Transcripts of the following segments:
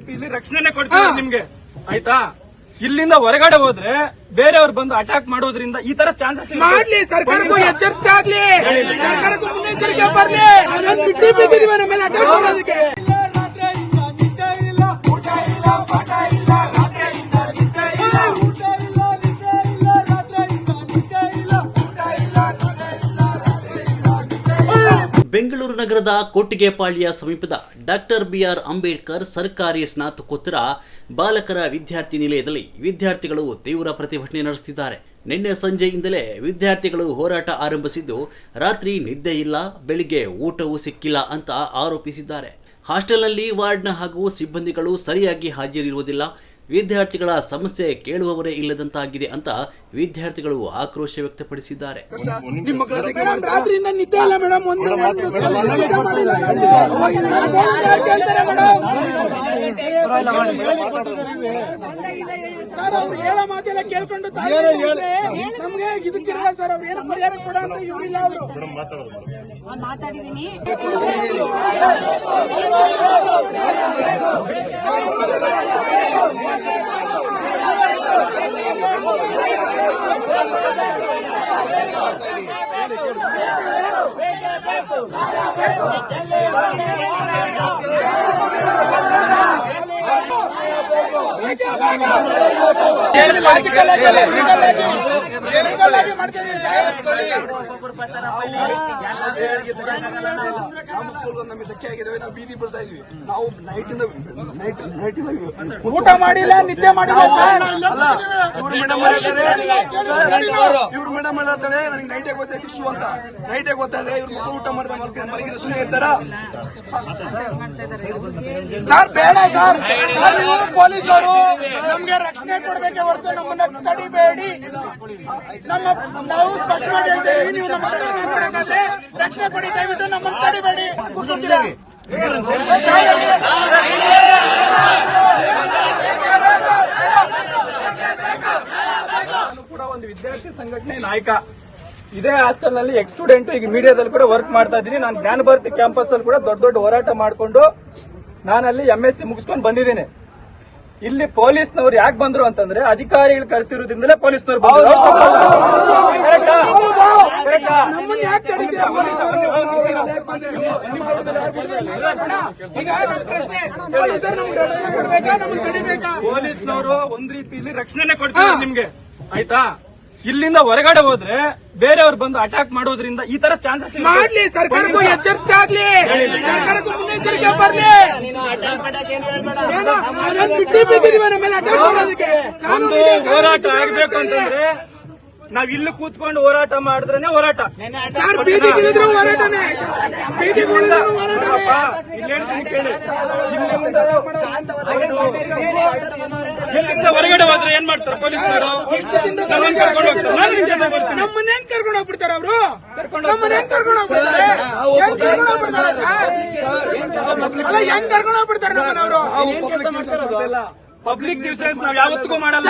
ರೀತಿಯಲ್ಲಿ ರಕ್ಷಣೆ ಕೊಡ್ತೀವಿ ನಿಮ್ಗೆ, ಆಯ್ತಾ? ಇಲ್ಲಿಂದ ಹೊರಗಡೆ ಹೋದ್ರೆ ಬೇರೆಯವ್ರು ಬಂದು ಅಟ್ಯಾಕ್ ಮಾಡೋದ್ರಿಂದ ಈ ತರ ಚಾನ್ಸಸ್ ಮಾಡ್ಲಿ. ಸರ್ಕಾರಕ್ಕೂ ಎಚ್ಚರಿಕೆ ಆಗ್ಲಿ, ಸರ್ಕಾರಕ್ಕೂ ಮುನ್ನೆಚ್ಚರಿಕೆ ಬರ್ಲಿ. ಬಿಟ್ಟು ಬಿದ್ದಿದ್ದೀವಿ ನಮ್ಮ ಮೇಲೆ ಅಟ್ಯಾಕ್ ಮಾಡೋದಕ್ಕೆ. ಬೆಂಗಳೂರು ನಗರದ ಕೊಟ್ಟಿಗೆಪಾಳ್ಯ ಸಮೀಪದ ಡಾಕ್ಟರ್ ಬಿಆರ್ ಅಂಬೇಡ್ಕರ್ ಸರ್ಕಾರಿ ಸ್ನಾತಕೋತ್ತರ ಬಾಲಕರ ವಿದ್ಯಾರ್ಥಿ ನಿಲಯದಲ್ಲಿ ವಿದ್ಯಾರ್ಥಿಗಳು ತೀವ್ರ ಪ್ರತಿಭಟನೆ ನಡೆಸುತ್ತಿದ್ದಾರೆ. ನಿನ್ನೆ ಸಂಜೆಯಿಂದಲೇ ವಿದ್ಯಾರ್ಥಿಗಳು ಹೋರಾಟ ಆರಂಭಿಸಿದ್ದು, ರಾತ್ರಿ ನಿದ್ದೆ ಇಲ್ಲ, ಬೆಳಿಗ್ಗೆ ಊಟವೂ ಸಿಕ್ಕಿಲ್ಲ ಅಂತ ಆರೋಪಿಸಿದ್ದಾರೆ. ಹಾಸ್ಟೆಲ್ನಲ್ಲಿ ವಾರ್ಡ್ನ ಹಾಗೂ ಸಿಬ್ಬಂದಿಗಳು ಸರಿಯಾಗಿ ಹಾಜರಿರುವುದಿಲ್ಲ, ವಿದ್ಯಾರ್ಥಿಗಳ ಸಮಸ್ಯೆ ಕೇಳುವವರೇ ಇಲ್ಲದಂತಾಗಿದೆ ಅಂತ ವಿದ್ಯಾರ್ಥಿಗಳು ಆಕ್ರೋಶ ವ್ಯಕ್ತಪಡಿಸಿದ್ದಾರೆ. ರಾತ್ರಿಯಿಂದ ನಿದ್ದೆ ಇಲ್ಲ ಮೇಡಮ್, ಸರ್ ಅವ್ರು ಹೇಳೋ ಮಾತೆಲ್ಲ ಕೇಳ್ಕೊಂಡು ನಮ್ಗೆ ಇದಕ್ಕಿರಲ್ಲ ಸರ್. ಅವ್ರು ಏನು ಪರಿಹಾರ ಕೊಡ ಅಂತ ಇವರಿಲ್ಲ. ಅವರು ಮಾತಾಡಿದೀನಿ. ನಮಗೆ ಧಕ್ಕೆ ಆಗಿದ್ದಾವೆ, ನಾವು ಬೀದಿ ಬೀಳ್ತಾ ಇದೀವಿ. ನಾವು ನೈಟಿಂದ ಊಟ ಮಾಡಿಲ್ಲ, ನಿದ್ದೆ ಮಾಡಿಲ್ಲ. ಇವ್ರು ಮೇಡಮ್ ಹೇಳ್ತಾರೆ ನನಗೆ ನೈಟೇ ಗೊತ್ತಾಯ್ತು ಇಶ್ಯೂ ಅಂತ. ನೈಟೇ ಗೊತ್ತಾದ್ರೆ ಇವ್ರು ಮಕ್ಕಳು ಊಟ ಮಾಡಿದ್ರೆ ಮಲಗಿದ್ರೆ ಸುಮ್ಮನೆ ಇರ್ತಾರ ಸರ್? ಬೇಡ ಸರ್, ಪೊಲೀಸರು ನಮ್ಗೆ ರಕ್ಷಣೆ ಕೊಡ್ಬೇಕೆ ಹೊರತು ನಮ್ಮನ್ನ ತಡಿಬೇಡಿ. ನಾವು ಸ್ಪಷ್ಟವಾಗಿ ಹೇಳ್ತೇವೆ, ನೀವು ನಮ್ಮ ರಕ್ಷಣೆ ಕೊಡಿ, ದಯವಿಟ್ಟು ನಮ್ಮನ್ನು ತಡಿಬೇಡಿ. ನಾನು ಕೂಡ ಒಂದು ವಿದ್ಯಾರ್ಥಿ ಸಂಘಟನೆ ನಾಯಕ. ಇದೇ ಹಾಸ್ಟೆಲ್ ನಲ್ಲಿ ಎಕ್ಸ್ ಸ್ಟೂಡೆಂಟ್, ಈಗ ಮೀಡಿಯಾದಲ್ಲಿ ಕೂಡ ವರ್ಕ್ ಮಾಡ್ತಾ ಇದ್ದೀನಿ. ನಾನು ಜ್ಞಾನ ಭಾರತಿ ಕ್ಯಾಂಪಸ್ ಅಲ್ಲಿ ಕೂಡ ದೊಡ್ಡ ದೊಡ್ಡ ಹೋರಾಟ ಮಾಡಿಕೊಂಡು ನಾನಲ್ಲಿ MSc ಮುಗಿಸ್ಕೊಂಡು ಬಂದಿದ್ದೀನಿ. ಇಲ್ಲಿ ಪೊಲೀಸ್ನವ್ರು ಯಾಕೆ ಬಂದ್ರು ಅಂತಂದ್ರೆ ಅಧಿಕಾರಿಗಳು ಕರೆಸಿರೋದ್ರಿಂದಲೇ ಪೊಲೀಸ್ನವ್ರು ಬಂದ್ರು. ಪೊಲೀಸ್ನವರು ಒಂದ್ ರೀತಿಯಲ್ಲಿ ರಕ್ಷಣೆ ಕೊಡ್ತೀವಿ ನಿಮ್ಗೆ, ಆಯ್ತಾ? ಇಲ್ಲಿಂದ ಹೊರಗಡೆ ಹೋದ್ರೆ ಬೇರೆಯವ್ರು ಬಂದು ಅಟ್ಯಾಕ್ ಮಾಡೋದ್ರಿಂದ ಈ ತರ ಚಾನ್ಸಸ್ ಮಾಡ್ಲಿ. ಸರ್ಕಾರಕ್ಕೂ ಎಚ್ಚರಿಕೆ ಆಗ್ಲಿ, ಸರ್ಕಾರಕ್ಕೂ ಮುನ್ನೆಚ್ಚರಿಕೆ ಬರ್ಲಿ. ಬಿಟ್ಟು ಬಿದ್ದಿದ್ದೀವಿ ನಮ್ಮ ಮೇಲೆ ಅಟ್ಯಾಕ್ ಮಾಡೋದಕ್ಕೆ. ಒಂದು ಹೋರಾಟ ಆಗ್ಬೇಕು ಅಂತಂದ್ರೆ ನಾವ್ ಇಲ್ಲಿ ಕೂತ್ಕೊಂಡು ಹೋರಾಟ ಮಾಡಿದ್ರೆ ಹೋರಾಟ. ಸರ್ ಬೀದಿಗಿಳಿದ್ರು ಹೋರಾಟನೇ, ಬೀದಿಗಿಳಿದ್ರು ಹೋರಾಟನೇ. ಇಲ್ಲಿಂದ ಹೊರಗಡೆ ಹೋದ್ರೆ ಏನ್ ಮಾಡ್ತಾರೆ ಪೊಲೀಸರು? ನಮ್ಮನ್ನ ಹೆಂಗ್ ಕರ್ಕೊಂಡು ಹೋಗ್ಬಿಡ್ತಾರ ಅವರು? ನಮ್ಮನ್ನ ಹೆಂಗ್ ಕರ್ಕೊಂಡು ಹೋಗ್ಬಿಡ್ತಾರೆ? ಹೆಂಗ್ ಕರ್ಕೊಂಡು ಹೋಗ್ಬಿಡ್ತಾರೆ ಸರ್? ಅಲ್ಲ, ಹೆಂಗ್ ಕರ್ಕೊಂಡು ಹೋಗ್ಬಿಡ್ತಾರೆ ನಮ್ಮನ್ನವರು? ಪಬ್ಲಿಕ್ ನ್ಯೂಸೆನ್ಸ್ ನಾವ್ ಯಾವತ್ತಿಗೂ ಮಾಡಲ್ಲ.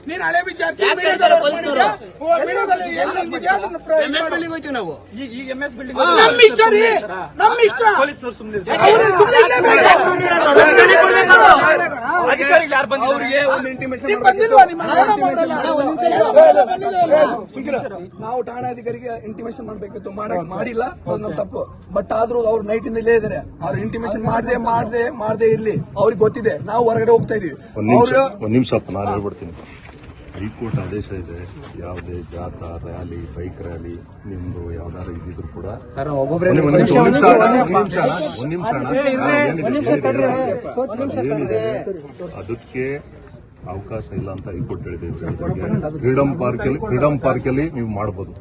ನೀನ್ ಹಳೆ ವಿದ್ಯಾರ್ಥಿ, ಈಗ MS ಬಿಲ್ಡಿಂಗ್ ನಮ್ಮ ಇಷ್ಟ ರೀ, ನಮ್ಮ ಇಷ್ಟ. ಪೊಲೀಸ್ನವ್ರು ಸುಮ್ಮನೆ ಅಧಿಕಾರಿಗಳು ಯಾರು ಬಂದು ಅವ್ರಿಗೆ ಒಂದು ಇಂಟಿಮೇಷನ್ ಬಂದಿಲ್ವಾ? ನಿಮ್ಮ ನಾವು ಠಾಣಾಧಿಕಾರಿಗೆ ಇಂಟಿಮೇಷನ್ ಮಾಡ್ಬೇಕಿತ್ತು, ಮಾಡಿಲ್ಲ, ಅದು ನಮ್ ತಪ್ಪು. ಬಟ್ ಆದ್ರೂ ಅವ್ರು ನೈಟ್ ಇಂದ ಇಲ್ಲೇ ಇದಾರೆ. ಅವ್ರು ಇಂಟಿಮೇಷನ್ ಮಾಡದೆ ಇರ್ಲಿ, ಅವ್ರಿಗೆ ಗೊತ್ತಿದೆ ನಾವು ಹೊರಗಡೆ ಹೋಗ್ತಾ ಇದೀವಿ. ಒಂದ್ ನಿಮಿಷ ನಾನು ಹೇಳ್ಬಿಡ್ತೀನಿ. ಹೈಕೋರ್ಟ್ ಆದೇಶ ಇದೆ, ಯಾವುದೇ ಜಾಥಾ ರ್ಯಾಲಿ, ಬೈಕ್ ರ್ಯಾಲಿ, ನಿಮ್ದು ಯಾವ್ದಾರು ಇದ್ದಿದ್ರು ಕೂಡ ಏನಿದೆ ಅದಕ್ಕೆ ಅವಕಾಶ ಇಲ್ಲ ಅಂತ ಹೈಕೋರ್ಟ್ ಹೇಳಿದೆ. ಫ್ರೀಡಂ ಪಾರ್ಕ್ ಅಲ್ಲಿ ನೀವು ಮಾಡಬಹುದು.